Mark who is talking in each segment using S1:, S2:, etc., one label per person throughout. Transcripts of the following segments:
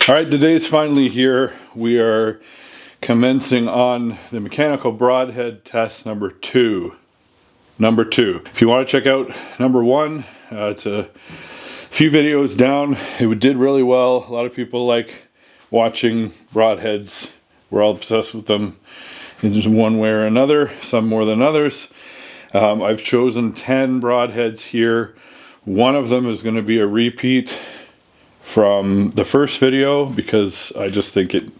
S1: All right, the day is finally here. We are commencing on the mechanical broadhead test number two. If you want to check out number one, it's a few videos down. It did really well. A lot of people like watching broadheads. We're all obsessed with them in one way or another, some more than others. I've chosen 10 broadheads here. One of them is going to be a repeat from the first video because I just think it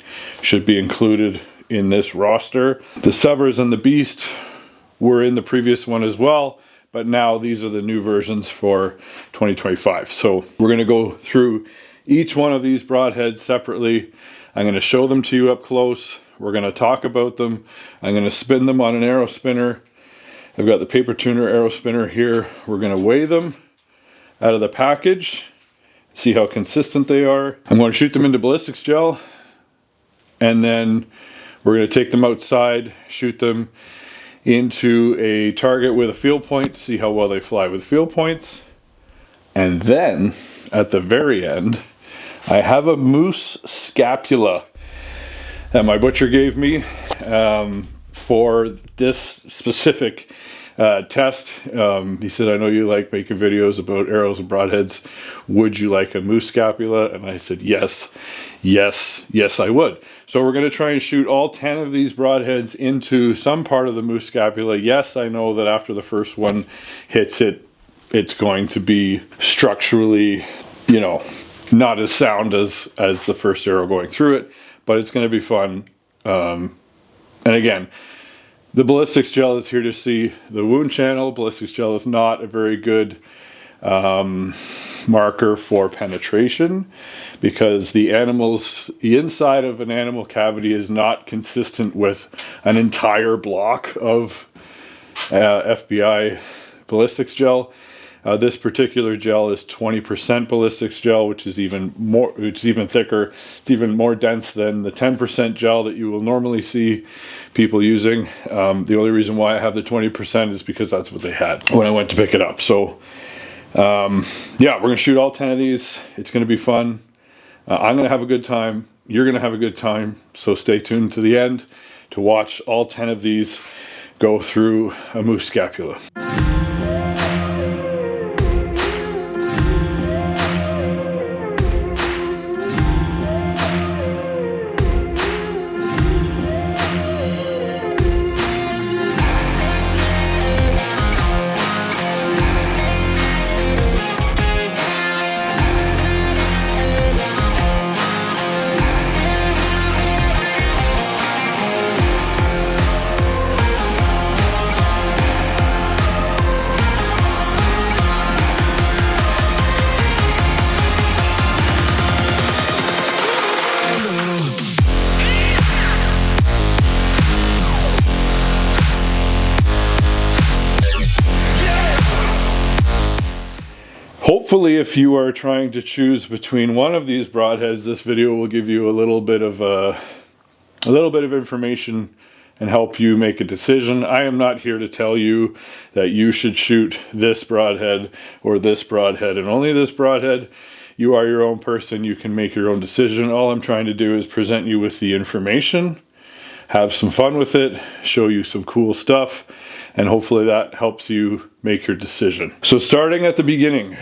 S1: should be included in this roster. The Severs and the Beast were in the previous one as well, but now these are the new versions for 2025. So we're going to go through each one of these broadheads separately. I'm going to show them to you up close. We're going to talk about them. I'm going to spin them on an arrow spinner. I've got the paper tuner arrow spinner here. We're going to weigh them out of the package, see how consistent they are. I'm going to shoot them into ballistics gel, and then we're going to take them outside, shoot them into a target with a field point to see how well they fly with field points. And then at the very end, I have a moose scapula that my butcher gave me for this specific test. He said, I know you like making videos about arrows and broadheads. Would you like a moose scapula? And I said, yes, I would. So we're going to try and shoot all 10 of these broadheads into some part of the moose scapula. Yes, I know that after the first one hits it, it's going to be structurally, you know, not as sound as the first arrow going through it, but it's going to be fun. And again, the ballistics gel is here to see the wound channel. Ballistics gel is not a very good marker for penetration because the inside of an animal cavity is not consistent with an entire block of FBI ballistics gel. This particular gel is 20% ballistics gel, which is even thicker. It's even more dense than the 10% gel that you will normally see people using. The only reason why I have the 20% is because that's what they had when I went to pick it up. So yeah, we're going to shoot all 10 of these. It's going to be fun. I'm going to have a good time. You're going to have a good time. So stay tuned to the end to watch all 10 of these go through a moose scapula. Hopefully, if you are trying to choose between one of these broadheads, this video will give you a little bit of information and help you make a decision. I am not here to tell you that you should shoot this broadhead or this broadhead and only this broadhead. You are your own person. You can make your own decision. All I'm trying to do is present you with the information, have some fun with it, show you some cool stuff, and hopefully that helps you make your decision. So starting at the beginning,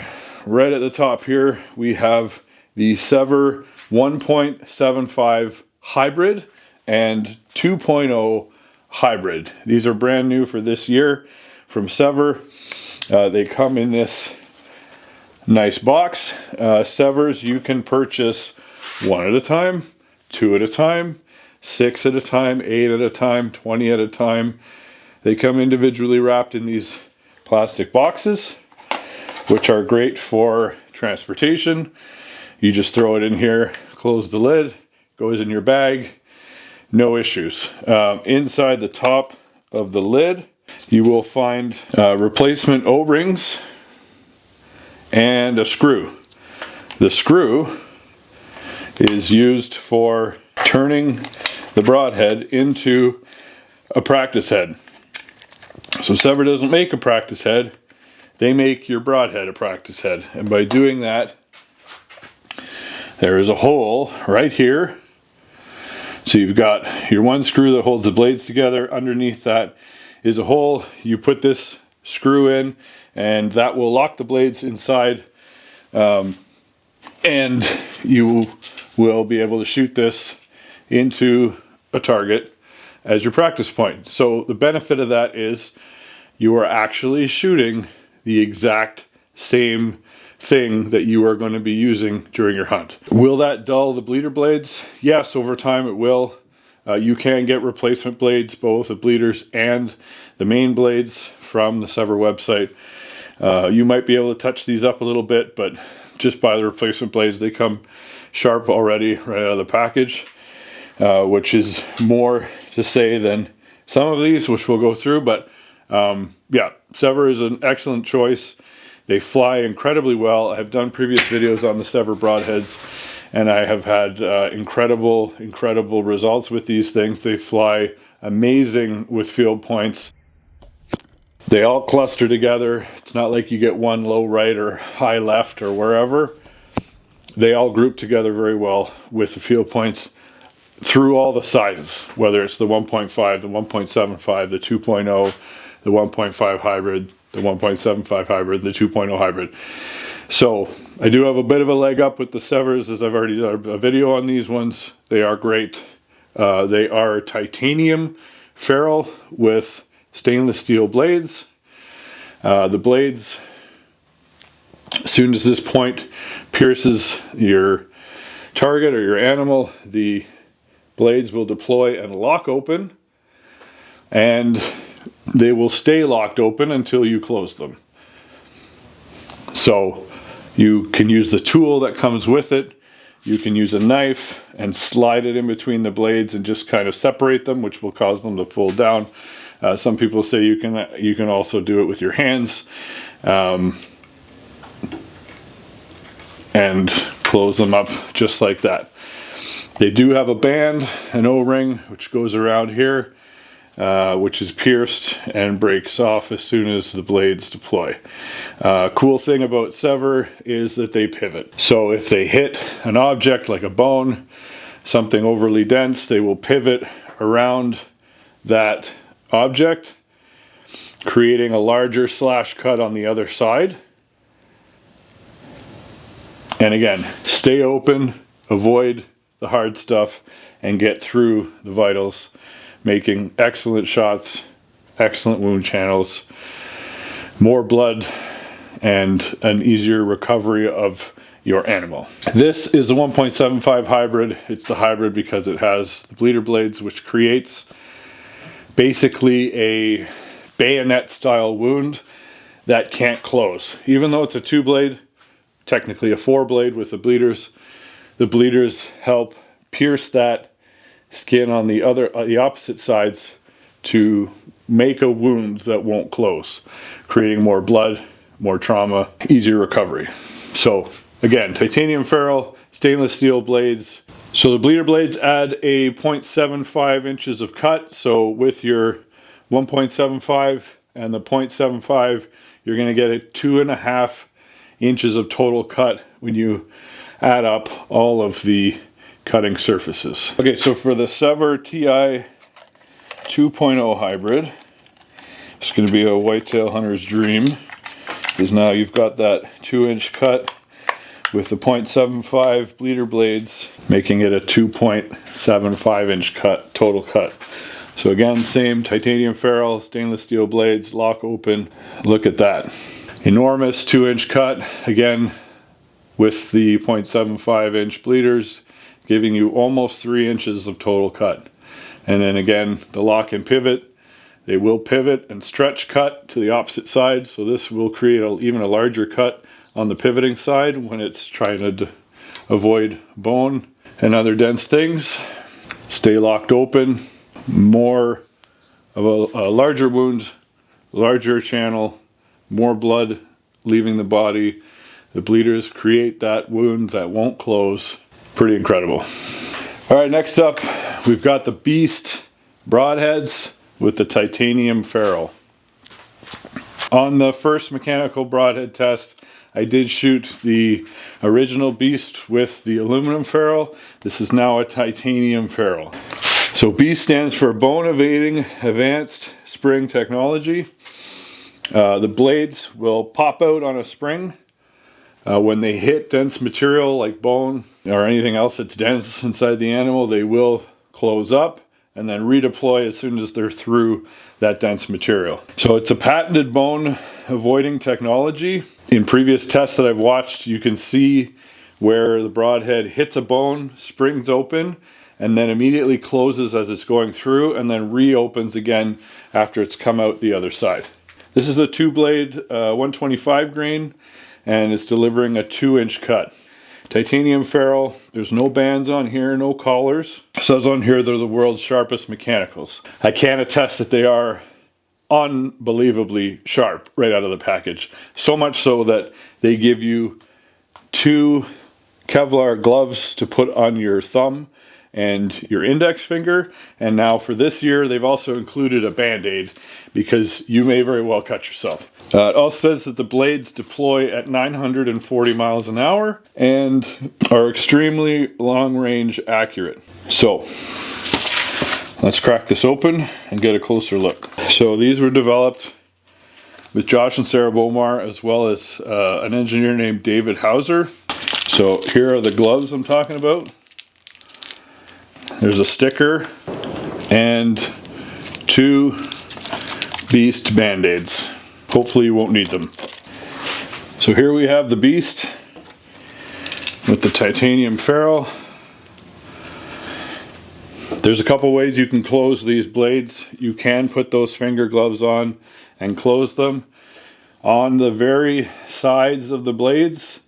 S1: right at the top here, we have the Sever 1.75 hybrid and 2.0 hybrid. These are brand new for this year from Sever. They come in this nice box. Severs you can purchase 1 at a time, 2 at a time, 6 at a time, 8 at a time, 20 at a time. They come individually wrapped in these plastic boxes, which are great for transportation. You just throw it in here, close the lid, goes in your bag, no issues. Inside the top of the lid, you will find replacement O-rings and a screw. The screw is used for turning the broadhead into a practice head. So Sever doesn't make a practice head, they make your broadhead a practice head. And by doing that, there is a hole right here. So you've got your one screw that holds the blades together. Underneath that is a hole. You put this screw in and that will lock the blades inside, and you will be able to shoot this into a target as your practice point. So the benefit of that is you are actually shooting the exact same thing that you are going to be using during your hunt. Will that dull the bleeder blades? Yes, over time it will. You can get replacement blades, both the bleeders and the main blades, from the Sever website. You might be able to touch these up a little bit, but just buy the replacement blades. They come sharp already right out of the package, which is more to say than some of these, which we'll go through. But yeah, Sever is an excellent choice. They fly incredibly well. I've done previous videos on the SEVR Broadheads, and I have had incredible results with these things. They fly amazing with field points. They all cluster together. It's not like you get one low right or high left or wherever. They all group together very well with the field points through all the sizes, whether it's the 1.5, the 1.75, the 2.0, the 1.5 hybrid, the 1.75 hybrid, the 2.0 hybrid. So I do have a bit of a leg up with the Severs, as I've already done a video on these ones. They are great. They are titanium ferrule with stainless steel blades. The blades, as soon as this point pierces your target or your animal, the blades will deploy and lock open, and they will stay locked open until you close them. So you can use the tool that comes with it. You can use a knife and slide it in between the blades and just kind of separate them, which will cause them to fold down. Some people say you can also do it with your hands and close them up just like that. They do have a band, an O-ring, which goes around here, which is pierced and breaks off as soon as the blades deploy. Cool thing about Sever is that they pivot. So if they hit an object like a bone, something overly dense, they will pivot around that object, creating a larger slash cut on the other side. And again, stay open, avoid the hard stuff, and get through the vitals, making excellent shots, excellent wound channels, more blood, and an easier recovery of your animal. This is the 1.75 hybrid. It's the hybrid because it has the bleeder blades, which creates basically a bayonet style wound that can't close. Even though it's a 2-blade, technically a 4-blade with the bleeders help pierce that skin on the opposite sides to make a wound that won't close, creating more blood, more trauma, easier recovery. So again, titanium ferrule, stainless steel blades. So the bleeder blades add a 0.75 inches of cut. So with your 1.75 and the 0.75, you're going to get a 2.5 inches of total cut when you add up all of the cutting surfaces. Okay, so for the Sever TI 2.0 hybrid, it's going to be a whitetail hunter's dream, because now you've got that 2-inch cut with the 0.75 bleeder blades, making it a 2.75 inch cut, total cut. So again, same titanium ferrule, stainless steel blades, lock open. Look at that. Enormous 2-inch cut, again, with the 0.75 inch bleeders, giving you almost 3 inches of total cut. And then again, the lock and pivot, they will pivot and stretch cut to the opposite side, so this will create even a larger cut on the pivoting side when it's trying to avoid bone and other dense things. Stay locked open, more of a larger wound, larger channel, more blood leaving the body. The bleeders create that wound that won't close. Pretty incredible. All right, next up, we've got the Beast Broadheads with the titanium ferrule. On the first mechanical broadhead test, I did shoot the original beast with the aluminum ferrule. This is now a titanium ferrule. So beast stands for bone evading advanced spring technology. The blades will pop out on a spring. When they hit dense material like bone or anything else that's dense inside the animal, they will close up and then redeploy as soon as they're through that dense material. So it's a patented bone avoiding technology. In previous tests that I've watched, you can see where the broadhead hits a bone, springs open, and then immediately closes as it's going through, and then reopens again after it's come out the other side. This is a 2-blade 125 grain, and it's delivering a 2-inch cut. Titanium ferrule, there's no bands on here, no collars. It says on here they're the world's sharpest mechanicals. I can attest that they are unbelievably sharp right out of the package. So much so that they give you 2 Kevlar gloves to put on your thumb and your index finger, and now for this year they've also included a band-aid because you may very well cut yourself. It also says that the blades deploy at 940 miles an hour and are extremely long-range accurate. So let's crack this open and get a closer look. So these were developed with Josh and Sarah Bomar, as well as an engineer named David Hauser. So here are the gloves I'm talking about. There's a sticker and 2 beast band-aids. Hopefully you won't need them. So here we have the beast with the titanium ferrule. There's a couple ways you can close these blades. You can put those finger gloves on and close them on the very sides of the blades.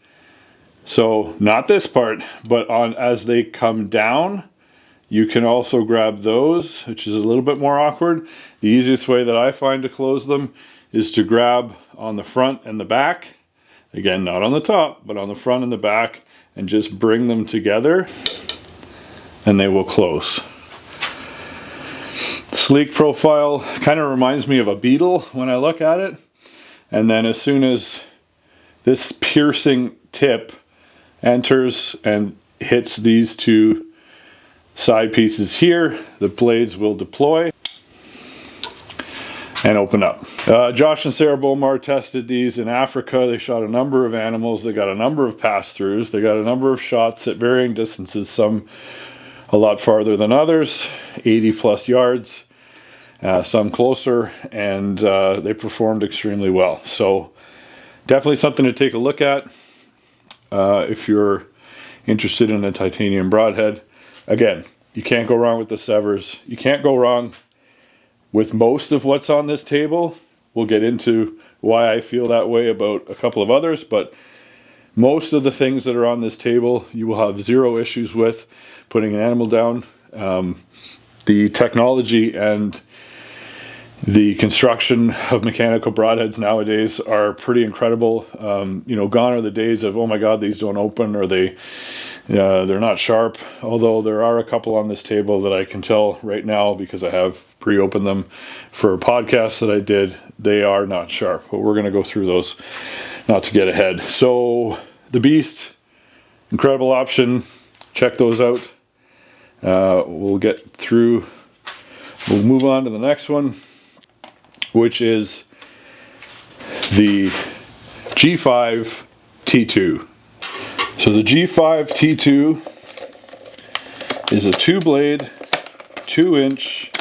S1: So not this part, but on as they come down, you can also grab those, which is a little bit more awkward. The easiest way that I find to close them is to grab on the front and the back. Again, not on the top, but on the front and the back, and just bring them together, and they will close. Sleek profile kind of reminds me of a beetle when I look at it. And then as soon as this piercing tip enters and hits these 2 side pieces here, the blades will deploy and open up. Josh and Sarah Bomar tested these in Africa. They shot a number of animals. They got a number of pass-throughs. They got a number of shots at varying distances, some a lot farther than others, 80 plus yards, some closer, and they performed extremely well. So definitely something to take a look at if you're interested in a titanium broadhead. Again, you can't go wrong with the Severs. You can't go wrong with most of what's on this table. We'll get into why I feel that way about a couple of others, but most of the things that are on this table you will have zero issues with putting an animal down. The technology and the construction of mechanical broadheads nowadays are pretty incredible. You know, gone are the days of, oh my god, these don't open, or they're not sharp. Although there are a couple on this table that I can tell right now, because I have pre-opened them for a podcast that I did, they are not sharp. But we're going to go through those, not to get ahead. So the Beast, incredible option. Check those out. We'll get through. We'll move on to the next one, which is the G5 T2. So the G5 T2 is a 2-blade, 2-inch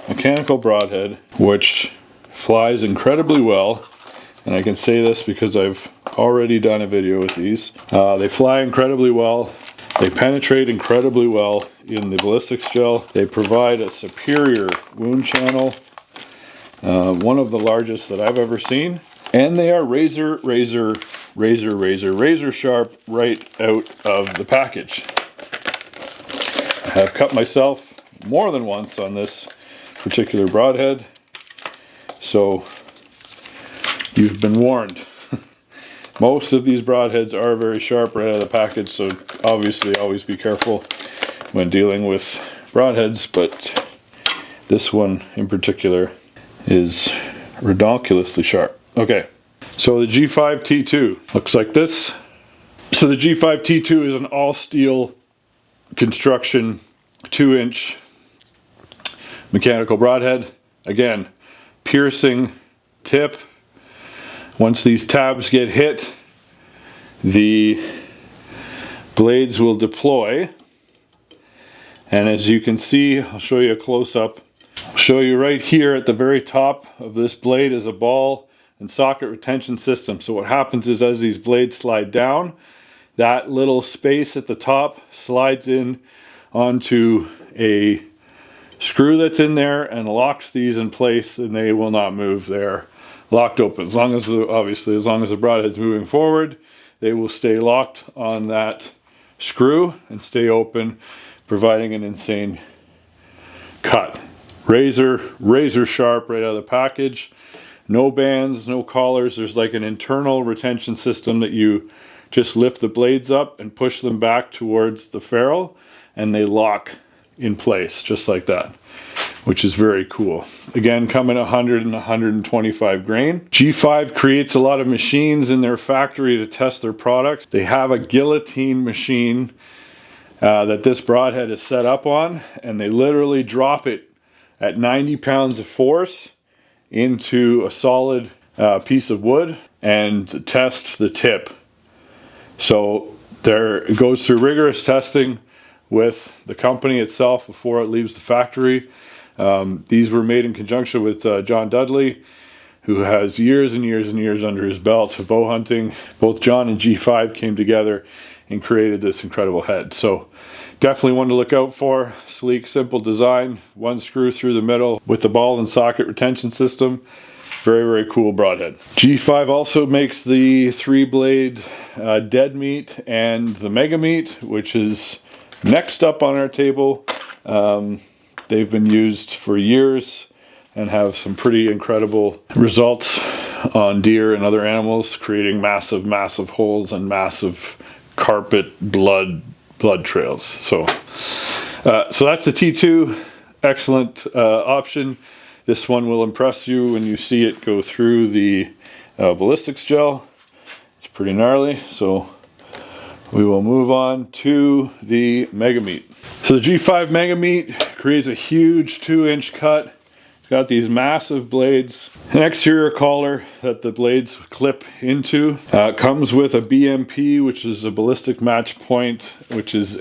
S1: mechanical broadhead, which flies incredibly well. And I can say this because I've already done a video with these. They fly incredibly well. They penetrate incredibly well in the ballistics gel. They provide a superior wound channel, one of the largest that I've ever seen. And they are razor sharp right out of the package. I have cut myself more than once on this particular broadhead, so you've been warned. Most of these broadheads are very sharp right out of the package, so obviously always be careful when dealing with broadheads, but this one in particular is ridiculously sharp. Okay, So the G5 T2 looks like this. So the G5 T2 is an all steel construction 2-inch mechanical broadhead. Again, piercing tip. Once these tabs get hit, the blades will deploy. And as you can see, I'll show you a close-up. I'll show you right here at the very top of this blade is a ball and socket retention system. So what happens is as these blades slide down, that little space at the top slides in onto a screw that's in there and locks these in place, and they will not move. They're locked open. As long as obviously as long as the broadhead's moving forward, they will stay locked on that screw and stay open, providing an insane cut. Razor sharp right out of the package. No bands, no collars. There's like an internal retention system that you just lift the blades up and push them back towards the ferrule, and they lock in place just like that, which is very cool. Again, coming 100 and 125 grain. G5 creates a lot of machines in their factory to test their products. They have a guillotine machine that this broadhead is set up on, and they literally drop it at 90 pounds of force into a solid piece of wood and test the tip. So it goes through rigorous testing with the company itself before it leaves the factory. These were made in conjunction with John Dudley, who has years and years and years under his belt of bow hunting. Both John and G5 came together and created this incredible head. So definitely one to look out for. Sleek, simple design, one screw through the middle with the ball and socket retention system. Very, very cool broadhead. G5 also makes the 3-blade dead meat and the mega meat, which is next up on our table. They've been used for years and have some pretty incredible results on deer and other animals, creating massive, massive holes and massive carpet blood trails. So that's the T2. Excellent option. This one will impress you when you see it go through the ballistics gel. It's pretty gnarly. So we will move on to the Mega Meat. So the G5 Mega Meat creates a huge 2-inch cut. It's got these massive blades, an exterior collar that the blades clip into. Comes with a BMP, which is a ballistic match point, which is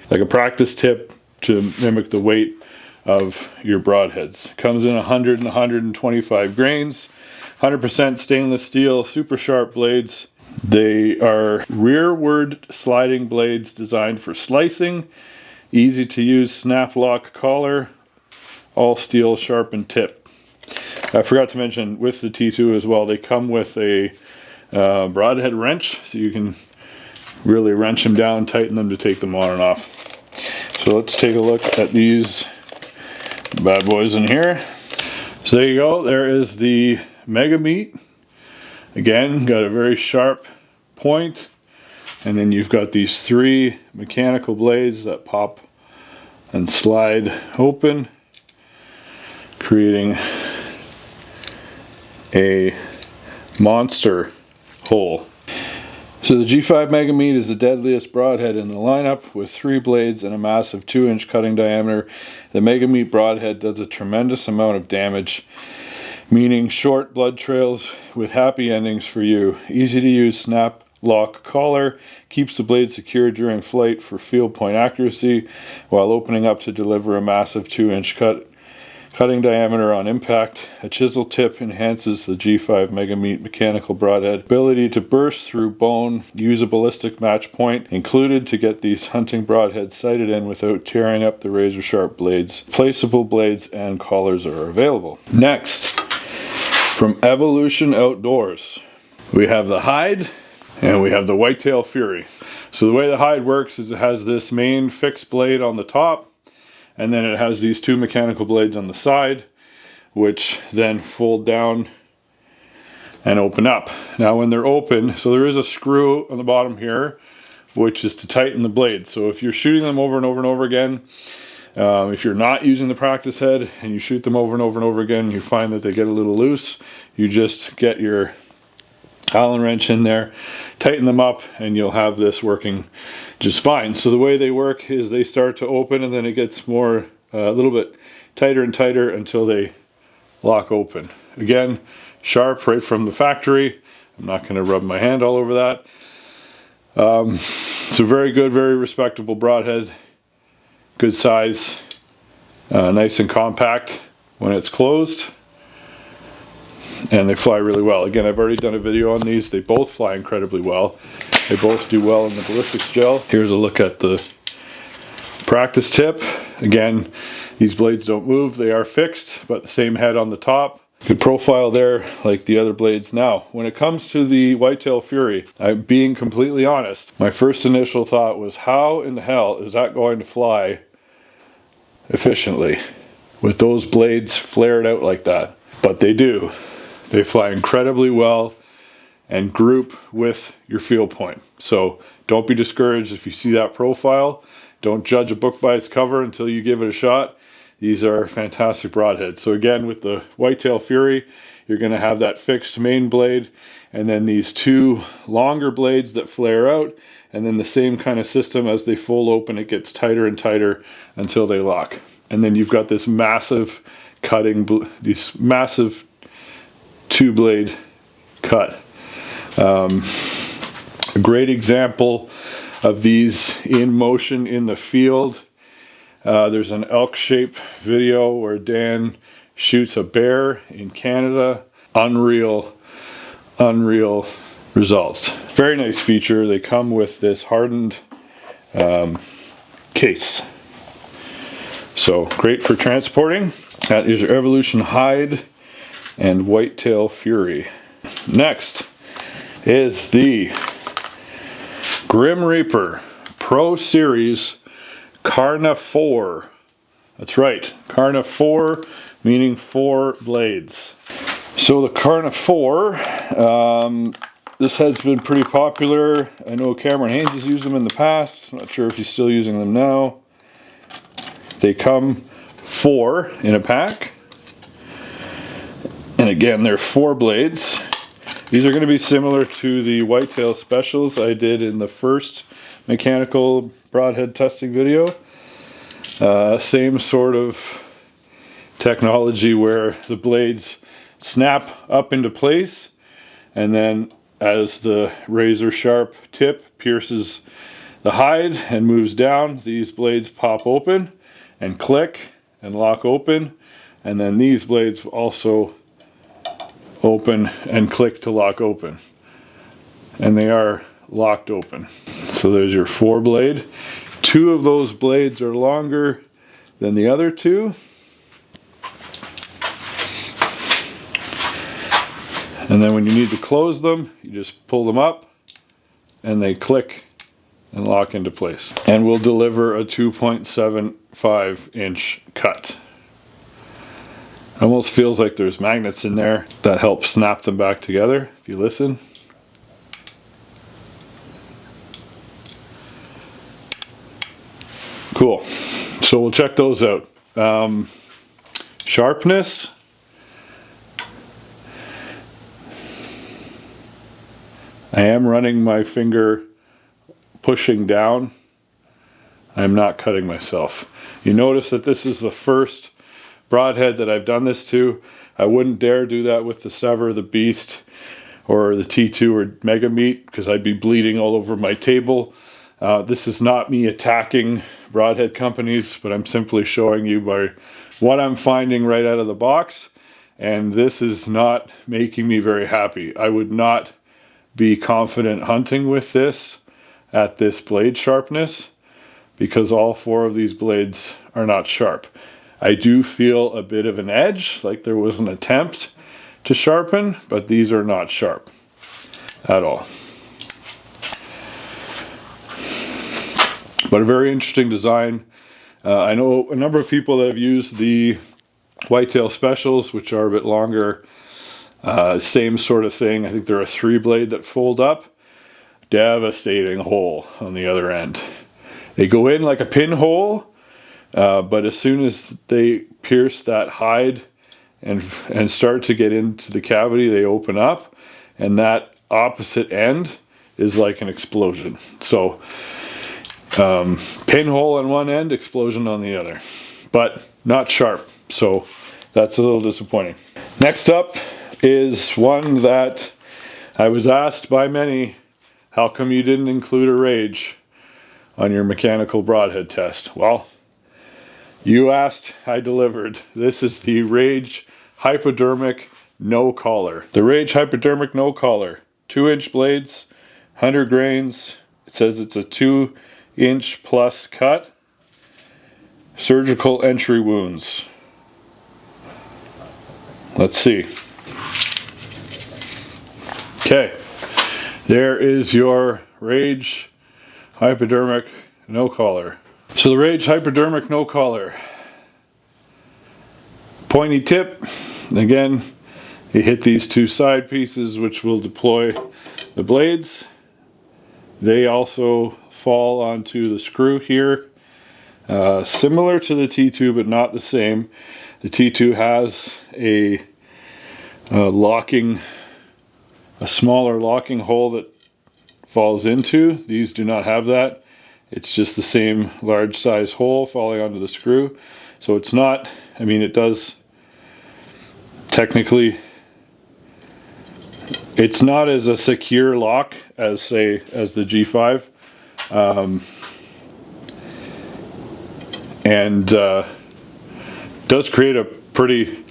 S1: like a practice tip to mimic the weight of your broadheads. Comes in 100 and 125 grains, 100% stainless steel, super sharp blades. They are rearward sliding blades designed for slicing, easy to use snap lock collar, all steel sharpened tip. I forgot to mention with the T2 as well, they come with a broadhead wrench, so you can really wrench them down, tighten them to take them on and off. So let's take a look at these bad boys in here. So there you go, there is the Mega Meat. Again, got a very sharp point, and then you've got these 3 mechanical blades that pop and slide open, creating a monster hole. So the G5 Mega Meat is the deadliest broadhead in the lineup with 3 blades and a massive 2-inch cutting diameter. The Mega Meat broadhead does a tremendous amount of damage, meaning short blood trails with happy endings for you. Easy to use snap lock collar, keeps the blade secure during flight for field point accuracy while opening up to deliver a massive 2-inch cutting diameter on impact. A chisel tip enhances the G5 Mega Meat mechanical broadhead. Ability to burst through bone. Use a ballistic match point included to get these hunting broadheads sighted in without tearing up the razor sharp blades. Placeable blades and collars are available. Next, from Evolution Outdoors, we have the Hyde and we have the Whitetail Fury. So the way the Hyde works is it has this main fixed blade on the top, and then it has these 2 mechanical blades on the side, which then fold down and open up. Now when they're open, so there is a screw on the bottom here, which is to tighten the blades. So if you're shooting them over and over and over again, if you're not using the practice head and you shoot them over and over and over again, you find that they get a little loose, you just get your Allen wrench in there, tighten them up, and you'll have this working just fine. So the way they work is they start to open, and then it gets more a little bit tighter and tighter until they lock open. Again, sharp right from the factory. I'm not going to rub my hand all over that. It's a very good, very respectable broadhead. Good size, nice and compact when it's closed. And they fly really well. Again, I've already done a video on these. They both fly incredibly well. They both do well in the ballistics gel. Here's a look at the practice tip. Again, these blades don't move. They are fixed, but the same head on the top. Good profile there, like the other blades. Now, when it comes to the Whitetail Fury, I'm being completely honest. My first initial thought was, how in the hell is that going to fly efficiently with those blades flared out like that? But they do. They fly incredibly well and group with your field point. So don't be discouraged if you see that profile. Don't judge a book by its cover until you give it a shot. These are fantastic broadheads. So again, with the Whitetail Fury, you're going to have that fixed main blade, and then these two longer blades that flare out, and then the same kind of system as they fold open, it gets tighter and tighter until they lock. And then you've got this massive cutting, these massive two blade cut. A great example of these in motion in the field. There's an elk shape video where Dan shoots a bear in Canada. Unreal results. Very nice feature. They come with this hardened case. So great for transporting. That is your Evolution Hyde and Whitetail Fury. Next is the Grim Reaper Pro Series Carni-Four. That's right, Carni-Four, meaning 4 blades. So the Carni-Four, this has been pretty popular. I know Cameron Haynes has used them in the past. I'm not sure if he's still using them now. They come 4 in a pack. And again, they're 4 blades. These are going to be similar to the Whitetail Specials I did in the first mechanical broadhead testing video. Same sort of technology where the blades snap up into place, and then as the razor sharp tip pierces the hide and moves down, these blades pop open and click and lock open, and then these blades also open and click to lock open, and they are locked open. So there's your 4 blade. 2 of those blades are longer than the other 2, and then when you need to close them, you just pull them up and they click and lock into place, and will deliver a 2.75 inch cut. Almost feels like there's magnets in there that help snap them back together if you listen. Cool. So we'll check those out. Sharpness. I am running my finger pushing down. I'm not cutting myself. You notice that this is the first broadhead that I've done this to. I wouldn't dare do that with the Sever, the Beast, or the T2 or Mega Meat, because I'd be bleeding all over my table. This is not me attacking broadhead companies, but I'm simply showing you by what I'm finding right out of the box, and this is not making me very happy. I would not be confident hunting with this at this blade sharpness, because all 4 of these blades are not sharp. I do feel a bit of an edge, like there was an attempt to sharpen, but these are not sharp at all. But a very interesting design. I know a number of people that have used the Whitetail Specials, which are a bit longer. Same sort of thing. I think they're a 3 blade that fold up. Devastating hole on the other end. They go in like a pinhole, but as soon as they pierce that hide and start to get into the cavity, they open up, and that opposite end is like an explosion. So pinhole on one end, explosion on the other, but not sharp. So that's a little disappointing. Next up is one that I was asked by many, how come you didn't include a Rage on your mechanical broadhead test? Well, you asked, I delivered. This is the Rage Hypodermic No Collar. The Rage Hypodermic No Collar, 2-inch blades, 100 grains. It says it's a 2-inch plus cut. Surgical entry wounds. Let's see. Okay, there is your Rage Hypodermic No Collar. So the Rage Hypodermic No Collar. Pointy tip. Again, you hit these two side pieces which will deploy the blades. They also fall onto the screw here. Similar to the T2 but not the same. The T2 has a smaller locking hole that falls into. These do not have that. It's just the same large size hole falling onto the screw. So it's not, I mean, it does technically, it's not as a secure lock as the G5. And does create a pretty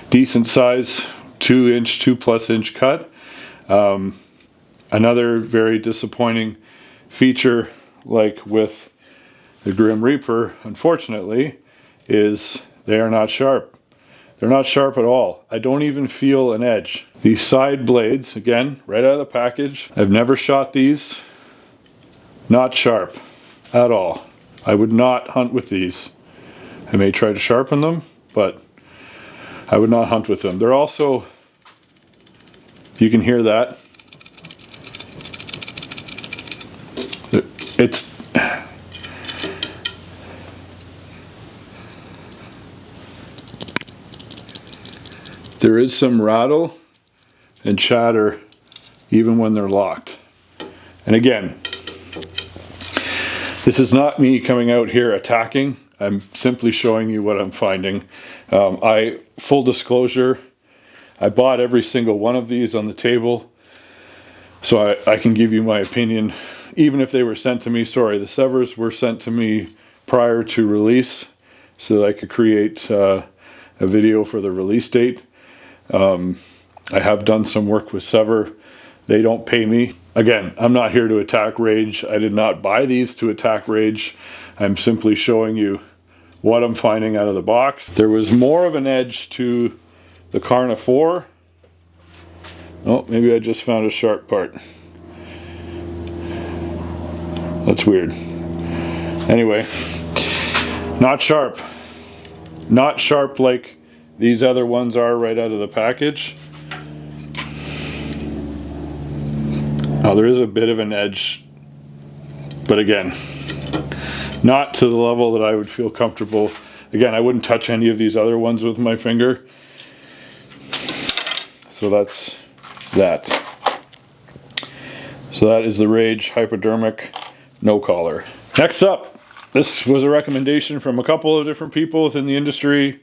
S1: decent size 2-inch, 2+ inch cut. Another very disappointing feature, like with the Grim Reaper, unfortunately, is they are not sharp. They're not sharp at all. I don't even feel an edge. These side blades, again, right out of the package. I've never shot these. Not sharp at all. I would not hunt with these. I may try to sharpen them, but I would not hunt with them. They're also, you can hear that. There is some rattle and chatter even when they're locked. And again, this is not me coming out here attacking. I'm simply showing you what I'm finding. Full disclosure, I bought every single one of these on the table, so I can give you my opinion, even if they were sent to me. Sorry, the Severs were sent to me prior to release, so that I could create a video for the release date. I have done some work with Sever. They don't pay me. Again, I'm not here to attack Rage. I did not buy these to attack Rage. I'm simply showing you what I'm finding out of the box. There was more of an edge to the Carni-Four. Oh, maybe I just found a sharp part. That's weird. Anyway, not sharp. Not sharp like these other ones are right out of the package. Now there is a bit of an edge, but again, not to the level that I would feel comfortable. Again, I wouldn't touch any of these other ones with my finger. So that's that. So that is the Rage Hypodermic No Collar. Next up, this was a recommendation from a couple of different people within the industry.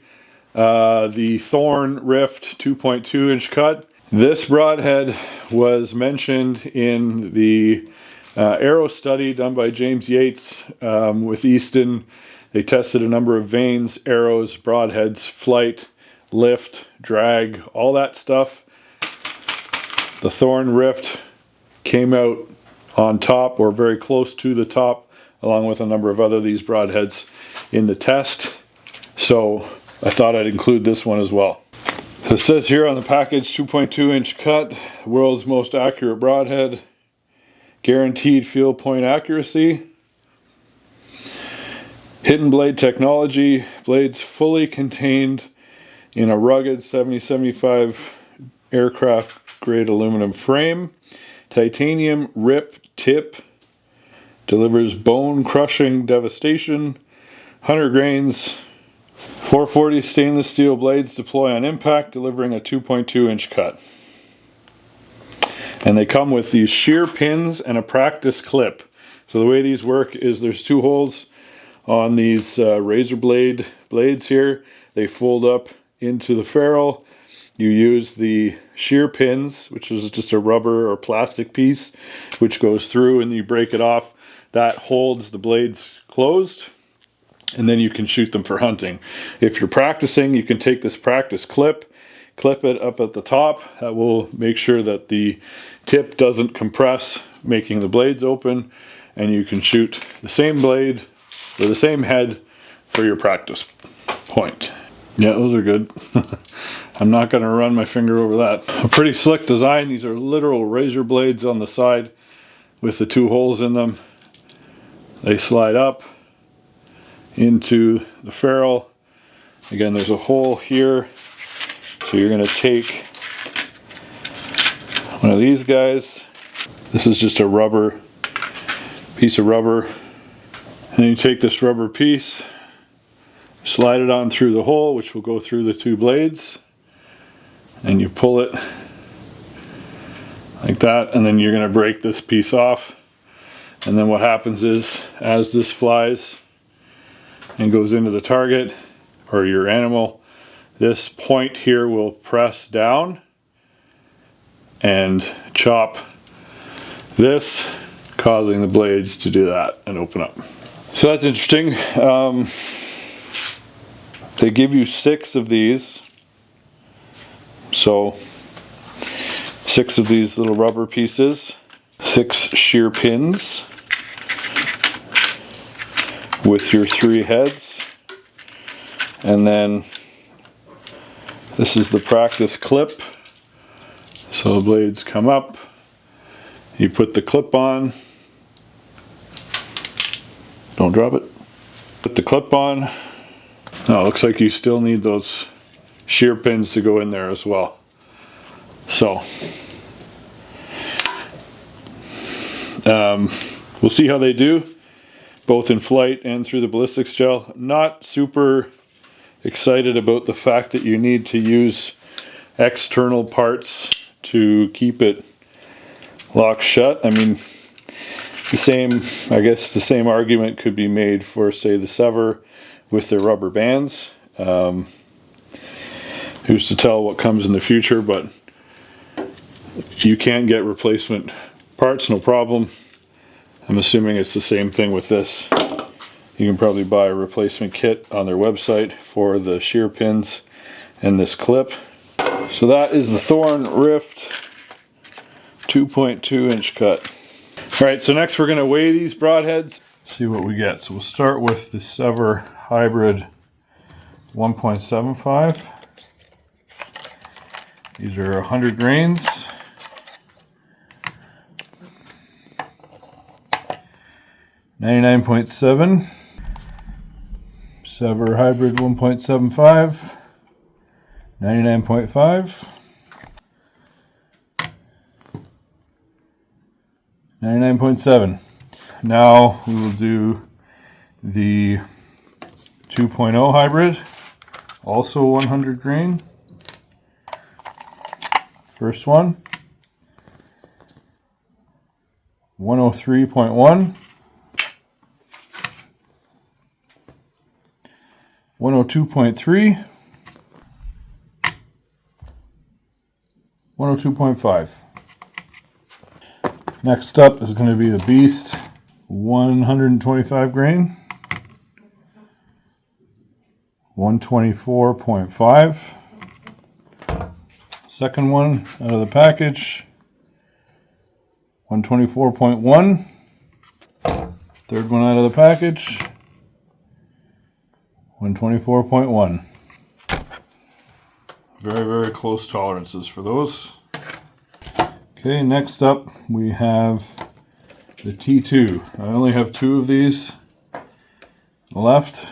S1: The Thorn Rift 2.2 inch cut. This broadhead was mentioned in the arrow study done by James Yates with Easton. They tested a number of vanes, arrows, broadheads, flight, lift, drag, all that stuff. The Thorn Rift came out on top, or very close to the top, along with a number of other these broadheads in the test. So I thought I'd include this one as well. It says here on the package, 2.2 inch cut, world's most accurate broadhead, guaranteed field point accuracy, hidden blade technology, blades fully contained in a rugged 70-75 aircraft grade aluminum frame, titanium rip tip, delivers bone crushing devastation, 100 grains, 440 stainless steel blades deploy on impact, delivering a 2.2 inch cut. And they come with these shear pins and a practice clip. So the way these work is there's 2 holes on these razor blades here. They fold up into the ferrule. You use the shear pins, which is just a rubber or plastic piece, which goes through and you break it off. That holds the blades closed, and then you can shoot them for hunting. If you're practicing, you can take this practice clip it up at the top. That will make sure that the tip doesn't compress, making the blades open, and you can shoot the same blade or the same head for your practice point. Yeah, those are good. I'm not going to run my finger over that. A pretty slick design. These are literal razor blades on the side with the 2 holes in them. They slide up into the ferrule. Again, there's a hole here. So you're going to take one of these guys. This is just a rubber piece of rubber. And you take this rubber piece, slide it on through the hole, which will go through the 2 blades. And you pull it like that, and then you're going to break this piece off. And then what happens is, as this flies and goes into the target or your animal, this point here will press down and chop this, causing the blades to do that and open up. So that's interesting. They give you 6 of these. So 6 of these little rubber pieces, 6 shear pins with your 3 heads, and then this is the practice clip. So the blades come up, you put the clip on, don't drop it, put the clip on. Now it looks like you still need those shear pins to go in there as well. So we'll see how they do, both in flight and through the ballistics gel. I'm not super excited about the fact that you need to use external parts to keep it locked shut. I mean, I guess the same argument could be made for, say, the Sever with their rubber bands. Who's to tell what comes in the future, but you can get replacement parts, no problem. I'm assuming it's the same thing with this. You can probably buy a replacement kit on their website for the shear pins and this clip. So that is the Thorn Rift 2.2 inch cut. Alright, so next we're going to weigh these broadheads, see what we get. So we'll start with the Sever Hybrid 1.75. These are 100 grains. $99.7. Sever Hybrid 1.75. $99.5. $99.7. Now we will do the 2.0 hybrid, also 100 grain. First one, 103.1, 102.3, 102.5. Next up is going to be the Beast 125 grain, 124.5. Second one out of the package, 124.1. Third one out of the package, 124.1. Very, very close tolerances for those. Okay, next up we have the T2. I only have 2 of these left.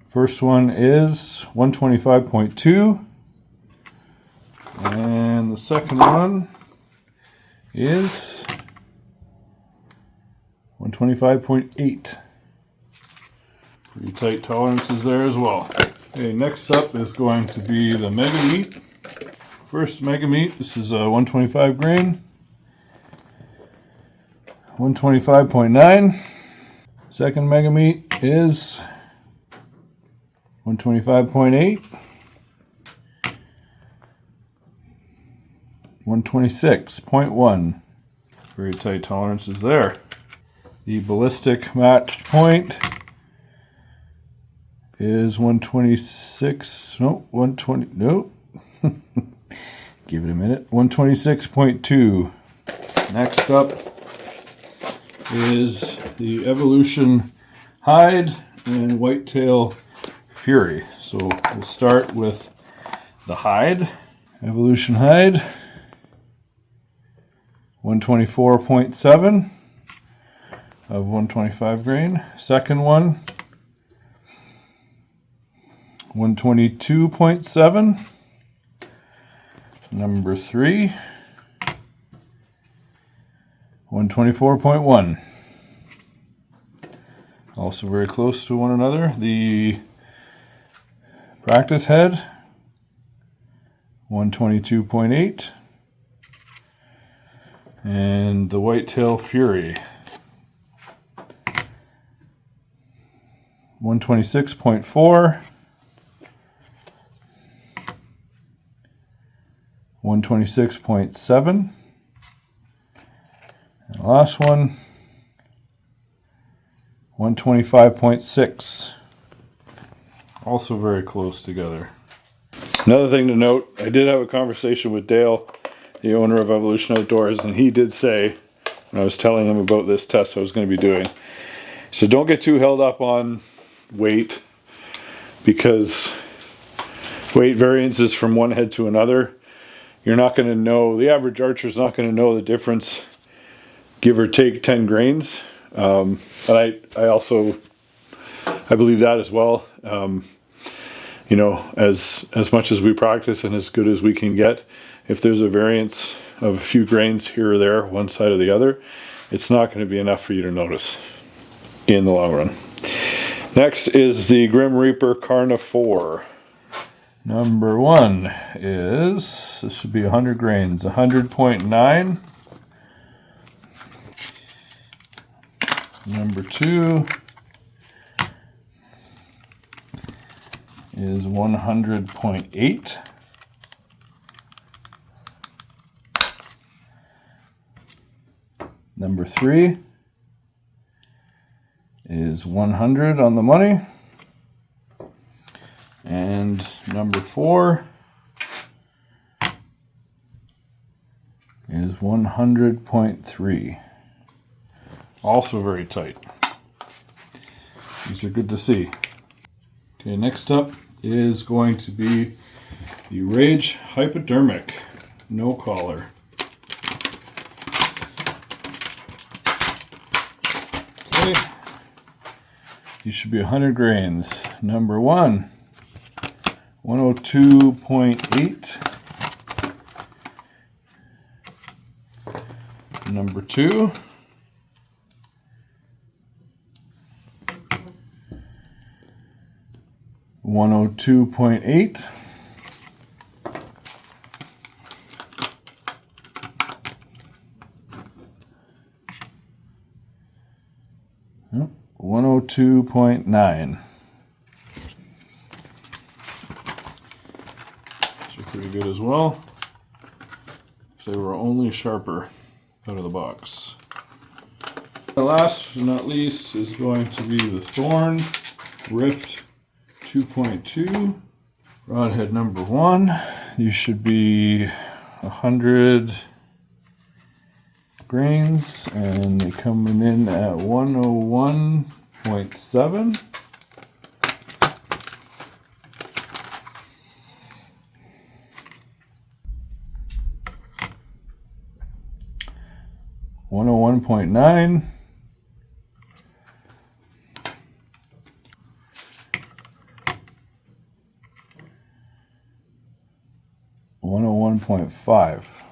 S1: First one is 125.2. And the second one is 125.8. Pretty tight tolerances there as well. Okay, next up is going to be the Mega Meat first Mega Meat, this is a 125 grain, 125.9. Second Mega Meat is 125.8, 126.1. Very tight tolerances there. The ballistic match point is 126, no, 120, no. Give it a minute. 126.2. Next up is the Evolution Hyde and Whitetail Fury. So we'll start with the Hyde. Evolution Hyde, 124.7 of 125 grain. Second one, 122.7. Number 3, 124.1. Also very close to one another. The practice head, 122.8. And the Whitetail Fury, 126.4. 126.7. And the last one, 125.6. Also very close together. Another thing to note, I did have a conversation with Dale, the owner of Evolution Outdoors, and he did say, when I was telling him about this test I was going to be doing, so don't get too held up on weight, because weight variances from one head to another. You're not going to know, the average archer is not going to know the difference, give or take 10 grains. And I believe that as well. You know, as much as we practice and as good as we can get, if there's a variance of a few grains here or there, one side or the other, it's not going to be enough for you to notice in the long run. Next is the Grim Reaper Carni-Four. Number 1 is, this should be 100 grains, 100.9. Number 2 is 100.8. Number 3 is 100 on the money. And number 4 is 100.3. Also very tight. These are good to see. Okay, next up is going to be the Rage Hypodermic No Collar. Okay, these should be 100 grains. Number 1, 102.8. Number 2, 102.8. Nope, 102.9. These are pretty good as well. If they were only sharper out of the box. The last but not least is going to be the Thorn Rift 2.2. Broadhead number 1. These should be 100 grains, and they're coming in at 101.7. $101.9. 101.5.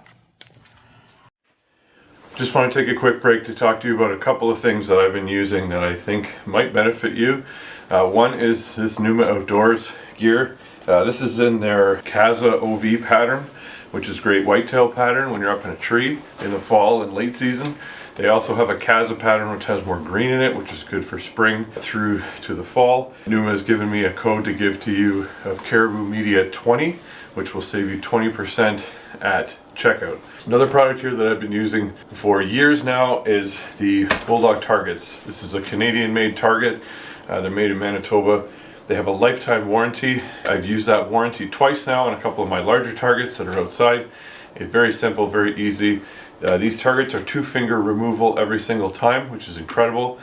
S1: Just want to take a quick break to talk to you about a couple of things that I've been using that I think might benefit you. One is this Numa Outdoors gear. This is in their Casa OV pattern, which is great whitetail pattern when you're up in a tree in the fall and late season. They also have a Casa pattern which has more green in it, which is good for spring through to the fall. Numa has given me a code to give to you of Caribou Media 20, which will save you 20% at checkout. Another product here that I've been using for years now is the Bulldog targets. This is a Canadian made target. They're made in Manitoba. They have a lifetime warranty. I've used that warranty twice now on a couple of my larger targets that are outside. It's very simple, very easy. These targets are 2-finger removal every single time, which is incredible.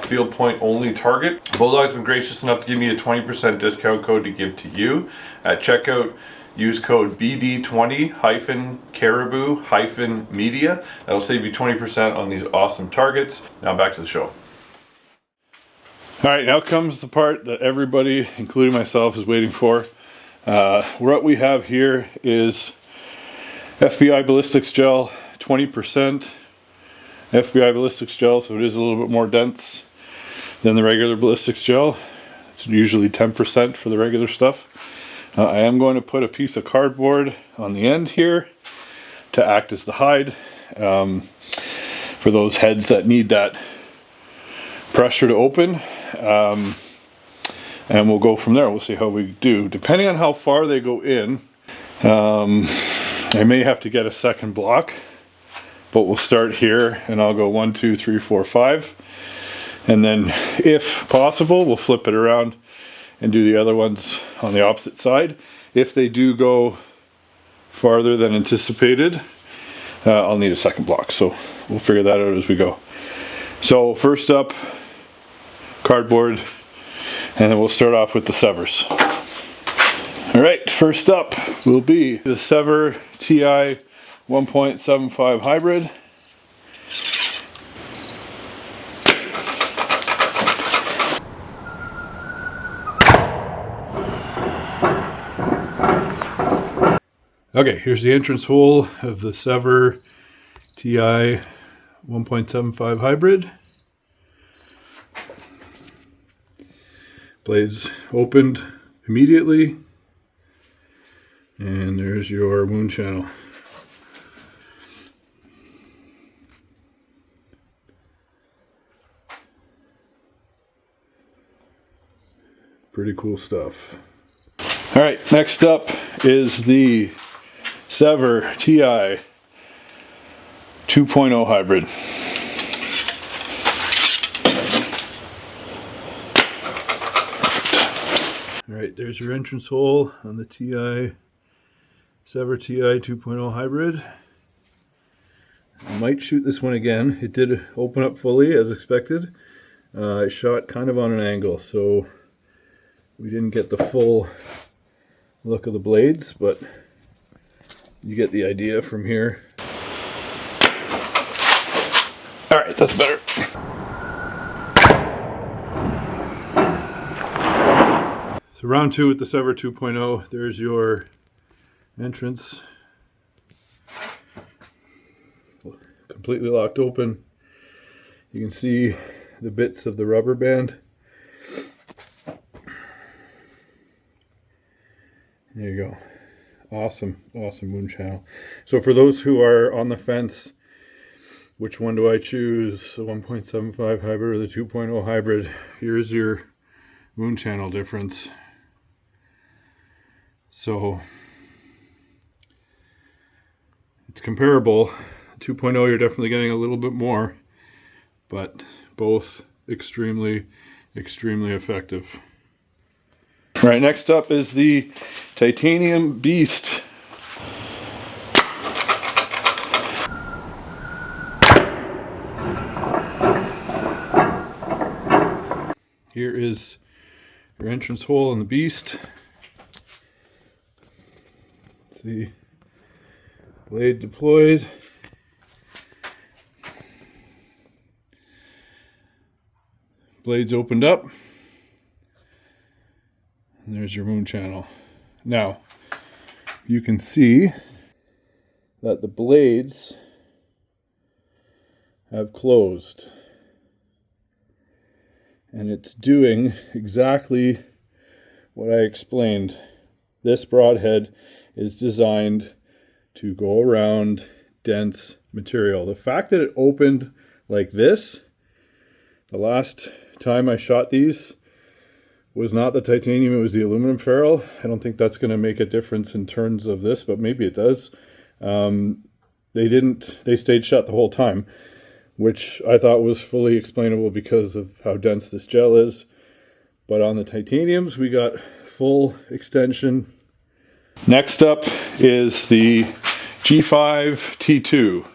S1: Field point only target. Bulldog's been gracious enough to give me a 20% discount code to give to you at checkout. Use code BD20-Caribou-Media. That'll save you 20% on these awesome targets. Now back to the show. All right, now comes the part that everybody, including myself, is waiting for. What we have here is FBI ballistics gel, 20% FBI ballistics gel, so it is a little bit more dense than the regular ballistics gel. It's usually 10% for the regular stuff. I am going to put a piece of cardboard on the end here to act as the hide for those heads that need that pressure to open. And we'll go from there. We'll see how we do. Depending on how far they go in, I may have to get a second block, but we'll start here and I'll go 1, 2, 3, 4, 5. And then if possible, we'll flip it around and do the other ones on the opposite side. If they do go farther than anticipated, I'll need a second block. So we'll figure that out as we go. So first up, cardboard, and then we'll start off with the Severs. All right, first up will be the Sever TI 1.75 hybrid. Okay, here's the entrance hole of the Sever TI 1.75 hybrid. Blades opened immediately, and there's your wound channel. Pretty cool stuff. All right, next up is the Sever TI 2.0 hybrid. All right, there's your entrance hole on the Sever TI 2.0 hybrid. I might shoot this one again. It did open up fully as expected. I shot kind of on an angle, so we didn't get the full look of the blades, but you get the idea from here. All right, that's better. So round 2 with the Sever 2.0, there's your entrance. Completely locked open. You can see the bits of the rubber band. There you go. Awesome, awesome wound channel. So for those who are on the fence, which one do I choose? The 1.75 hybrid or the 2.0 hybrid? Here's your wound channel difference. So it's comparable. 2.0 you're definitely getting a little bit more, but both extremely effective. All right, next up is the Titanium Beast. Here is your entrance hole in the Beast. The blade deployed. Blades opened up. And there's your wound channel. Now, you can see that the blades have closed. And it's doing exactly what I explained. This broadhead is designed to go around dense material. The fact that it opened like this, the last time I shot these was not the titanium, it was the aluminum ferrule. I don't think that's going to make a difference in terms of this, but maybe it does. They stayed shut the whole time, which I thought was fully explainable because of how dense this gel is. But on the titaniums, we got full extension. Next up is the G5 T2.